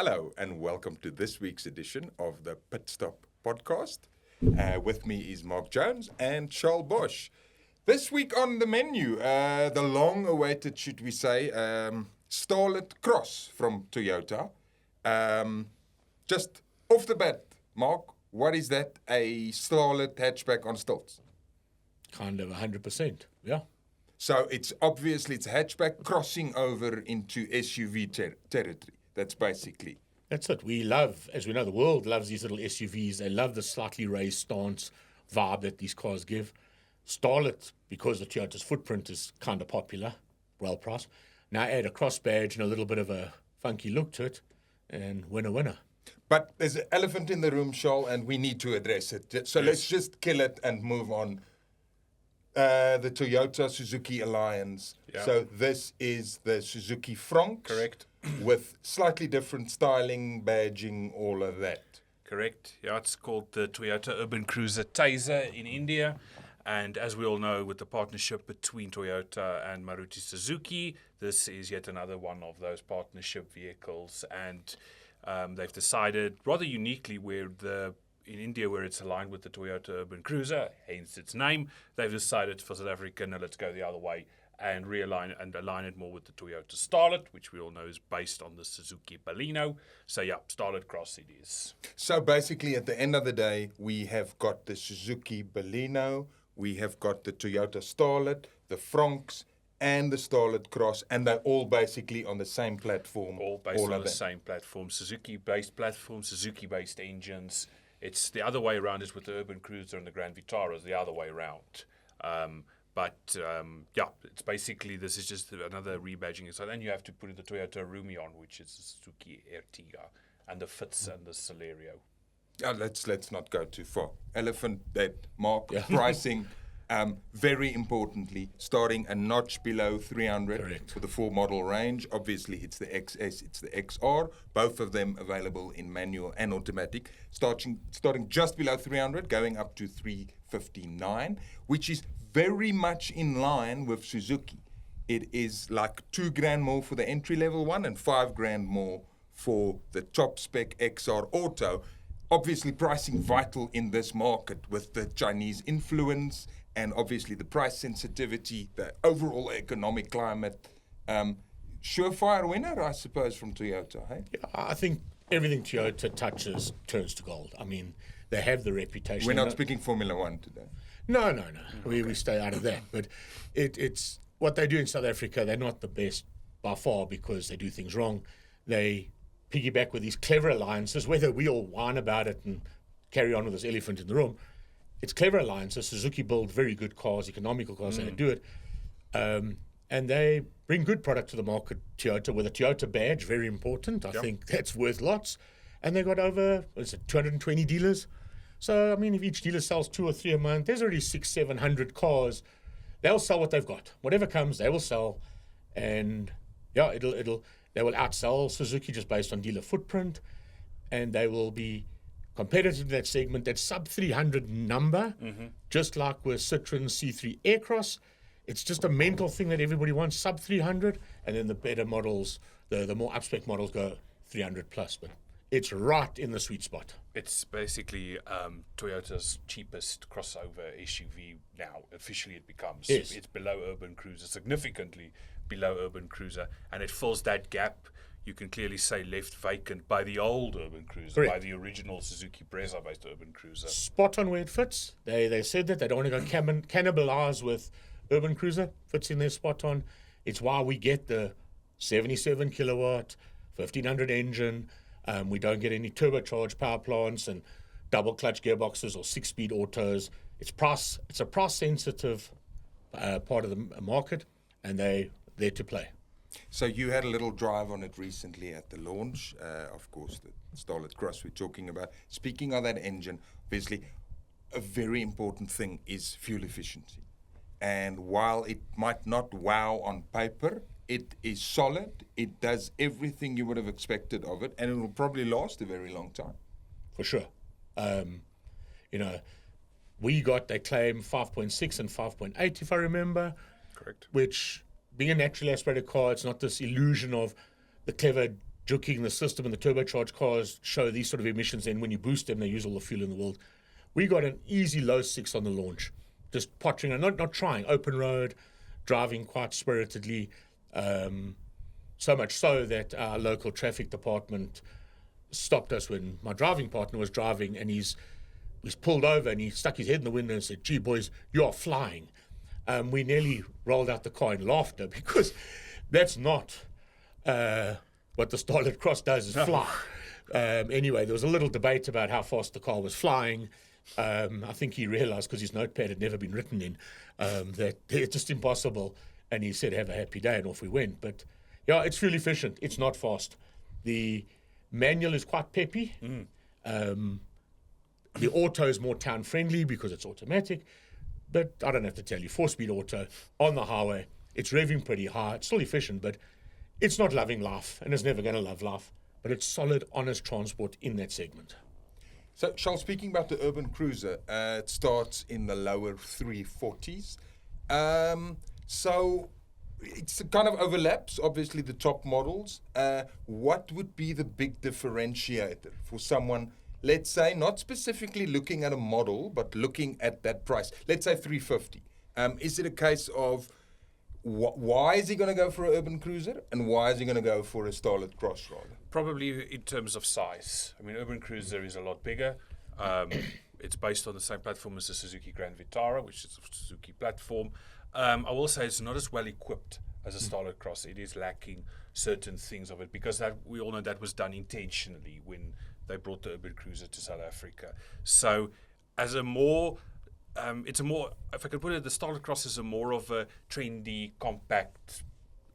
Hello and welcome to this week's edition of the Pitstop podcast. With me is Mark Jones and Charles Bosch. This week on the menu, the long-awaited, should we say, Starlet Cross from Toyota. Just off the bat, Mark, what is that? A Starlet hatchback on stilts? Kind of 100%, yeah. So it's obviously it's a hatchback crossing over into SUV territory. That's basically. That's it. We love, as we know, the world loves these little SUVs. They love the slightly raised stance vibe that these cars give. Starlet, because the Toyota's footprint is kind of popular, well priced. Now add a cross badge and a little bit of a funky look to it, and winner. But there's an elephant in the room, Charles, and we need to address it. So Let's just kill it and move on. The Toyota-Suzuki alliance. Yeah. So this is the Suzuki Franx. Correct. With slightly different styling, badging, all of that. Correct. Yeah, it's called the Toyota Urban Cruiser Taser in India. And as we all know, with the partnership between Toyota and Maruti Suzuki, this is yet another one of those partnership vehicles. And they've decided, rather uniquely, in India, where it's aligned with the Toyota Urban Cruiser, hence its name, they've decided for South Africa, no, let's go the other way and realign and align it more with the Toyota Starlet, which we all know is based on the Suzuki Baleno. So, yeah, Starlet Cross it is. So basically, at the end of the day, we have got the Suzuki Baleno, we have got the Toyota Starlet, the Franx, and the Starlet Cross, and they're all basically on the same platform. All based on the same platform. Suzuki-based platform, Suzuki-based engines. It's the other way around is with the Urban Cruiser and the Grand Vitara is the other way around. It's basically, this is just another rebadging. So then you have to put in the Toyota Rumion, which is the Suzuki Ertiga, and the Fitz and the Celerio. Let's not go too far. Elephant dead, Mark, pricing. Very importantly, starting a notch below 300 Correct. for the full model range. Obviously, it's the XS, it's the XR, both of them available in manual and automatic. Starting just below 300, going up to 359, which is very much in line with Suzuki. It is like $2,000 more for the entry level one and $5,000 more for the top spec XR Auto. Obviously, pricing vital in this market with the Chinese influence and obviously the price sensitivity, the overall economic climate. Surefire winner, I suppose, from Toyota, hey? Yeah, I think everything Toyota touches turns to gold. I mean, they have the reputation. We're not speaking Formula One today. No. We stay out of that. But it's what they do in South Africa, they're not the best by far because they do things wrong. They piggyback with these clever alliances, whether we all whine about it and carry on with this elephant in the room. It's clever alliances. Suzuki build very good cars, economical cars, they do it. And they bring good product to the market, Toyota, with a Toyota badge, very important. I think that's worth lots. And they got over, 220 dealers. So, I mean, if each dealer sells 2 or 3 a month, there's already 600-700 cars. They'll sell what they've got. Whatever comes, they will sell. And, they will outsell Suzuki just based on dealer footprint. And they will be competitive in that segment, that sub-300 number, just like with Citroen C3 Aircross. It's just a mental thing that everybody wants, sub-300. And then the better models, the more up-spec models go 300 plus. But it's right in the sweet spot. It's basically Toyota's cheapest crossover SUV now. Officially, it becomes. Yes. It's below Urban Cruiser, significantly below Urban Cruiser, and it fills that gap. You can clearly say left vacant by the old Urban Cruiser, Correct. by the original Suzuki Brezza-based Urban Cruiser. Spot on where it fits. They said that they don't want to go cannibalize with Urban Cruiser. Fits in there spot on. It's why we get the 77 kilowatt, 1500 engine. We don't get any turbocharged power plants and double clutch gearboxes or 6-speed autos. It's a price sensitive part of the market, and they're there to play. So you had a little drive on it recently at the launch. Of course, the Starlet Cross we're talking about. Speaking of that engine, obviously, a very important thing is fuel efficiency. And while it might not wow on paper, it is solid. It does everything you would have expected of it, and it will probably last a very long time. For sure. They claim 5.6 and 5.8, if I remember. Correct. Which, being a naturally aspirated car, it's not this illusion of the clever joking the system and the turbocharged cars show these sort of emissions. Then when you boost them, they use all the fuel in the world. We got an easy low 6 on the launch, just pottering and not trying, open road, driving quite spiritedly. So much so that our local traffic department stopped us when my driving partner was driving, and he's pulled over and he stuck his head in the window and said, "Gee, boys, you are flying." We nearly rolled out the car in laughter, because that's not what the Starlet Cross does, is fly. Anyway, there was a little debate about how fast the car was flying. I think he realized, because his notepad had never been written in, that it's just impossible. And he said, "Have a happy day," and off we went. But yeah, it's fuel efficient. It's not fast. The manual is quite peppy. The auto is more town friendly because it's automatic. But I don't have to tell you, 4-speed auto on the highway, it's revving pretty high. It's still efficient, but it's not loving life, and it's never going to love life. But it's solid, honest transport in that segment. So, Charles, speaking about the urban cruiser, it starts in the lower 340s. So it's kind of overlaps, obviously, the top models. What would be the big differentiator for someone, let's say, not specifically looking at a model, but looking at that price? Let's say 350. Is it a case of why is he going to go for an urban cruiser, and why is he going to go for a Starlet Cross rather? Probably in terms of size. I mean, urban cruiser is a lot bigger. It's based on the same platform as the Suzuki Grand Vitara, which is a Suzuki platform. I will say it's not as well equipped as a Starlet Cross. It is lacking certain things of it, because that, we all know that was done intentionally when they brought the urban cruiser to South Africa. So as a more, it's a more, if I could put it, the Starlet Cross is a more of a trendy, compact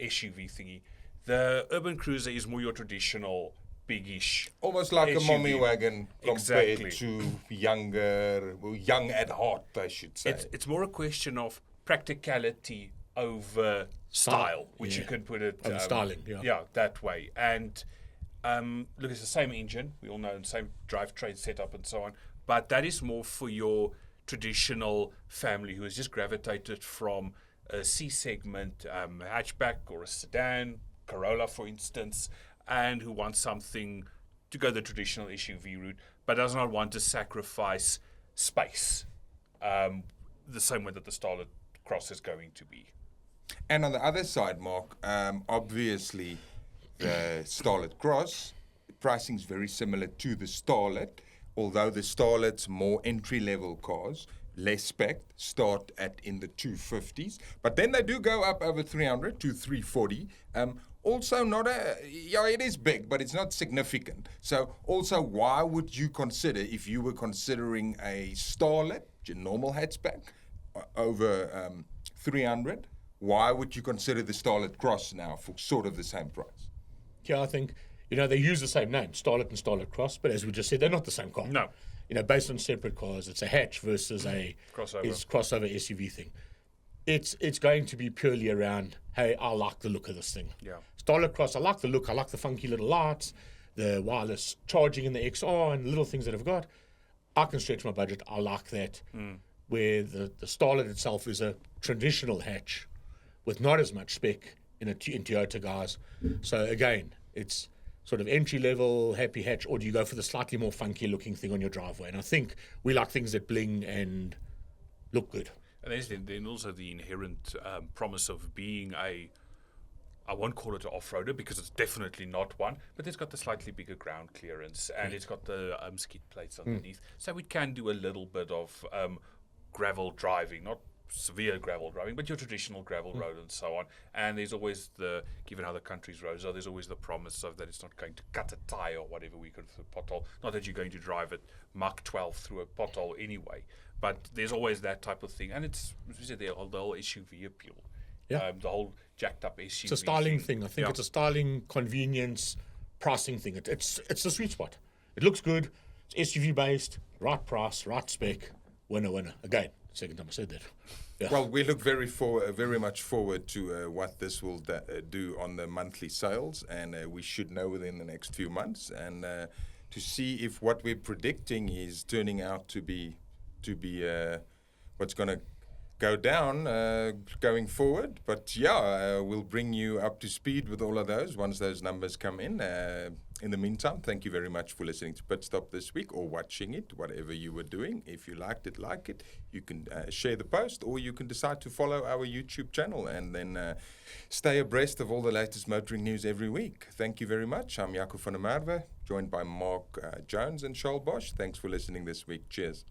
SUV thingy. The urban cruiser is more your traditional biggish, almost like SUV. a mommy wagon compared Exactly. to younger, well, young at heart, I should say. It's more a question of practicality over style, which you yeah. could put it Over styling, yeah. that way. And look, it's the same engine, we all know, the same drivetrain setup and so on, but that is more for your traditional family who has just gravitated from a C-segment hatchback or a sedan, Corolla for instance, and who wants something to go the traditional SUV route, but does not want to sacrifice space the same way that the Starlet Cross is going to be. And on the other side, Mark, obviously the Starlet Cross, the pricing is very similar to the Starlet, although the Starlet's more entry-level cars, less spec, start at in the 250s, but then they do go up over 300 to 340. Also not it is big, but it's not significant. So also, why would you consider, if you were considering a Starlet, your normal hatchback, over 300, why would you consider the Starlet Cross now for sort of the same price? Yeah, I think, they use the same name, Starlet and Starlet Cross, but as we just said, they're not the same car. No. Based on separate cars, it's a hatch versus a crossover SUV thing. It's going to be purely around, hey, I like the look of this thing. Yeah. Starlet Cross, I like the look, I like the funky little lights, the wireless charging in the XR and little things that I've got. I can stretch my budget, I like that. Where the Starlet itself is a traditional hatch with not as much spec in Toyota guys. So again, it's sort of entry-level, happy hatch, or do you go for the slightly more funky-looking thing on your driveway? And I think we like things that bling and look good. And there's then also the inherent promise of being I won't call it an off-roader because it's definitely not one, but it's got the slightly bigger ground clearance and it's got the skid plates underneath. So we can do a little bit of gravel driving, not severe gravel driving, but your traditional gravel road and so on. And there's always given how the country's roads are, there's always the promise of that it's not going to cut a tire or whatever we could through a pothole. Not that you're going to drive it Mach 12 through a pothole anyway, but there's always that type of thing. And it's, as we said, the whole SUV appeal. Yeah. The whole jacked up SUV. It's a styling thing. I think it's a styling, convenience, pricing thing. It's the sweet spot. It looks good. It's SUV based, right price, right spec, winner. Again, second time I said that. Yeah. Well, we look very much forward to what this will do on the monthly sales, and we should know within the next few months, and to see if what we're predicting is turning out to be what's going to go down going forward. But yeah, we'll bring you up to speed with all of those once those numbers come in. In the meantime, thank you very much for listening to Pitstop this week or watching it, whatever you were doing. If you liked it, like it, you can share the post, or you can decide to follow our YouTube channel and then stay abreast of all the latest motoring news every week. Thank you very much. I'm Jaco van der Merwe, joined by Mark Jones and Charles Bosch. Thanks for listening this week. Cheers.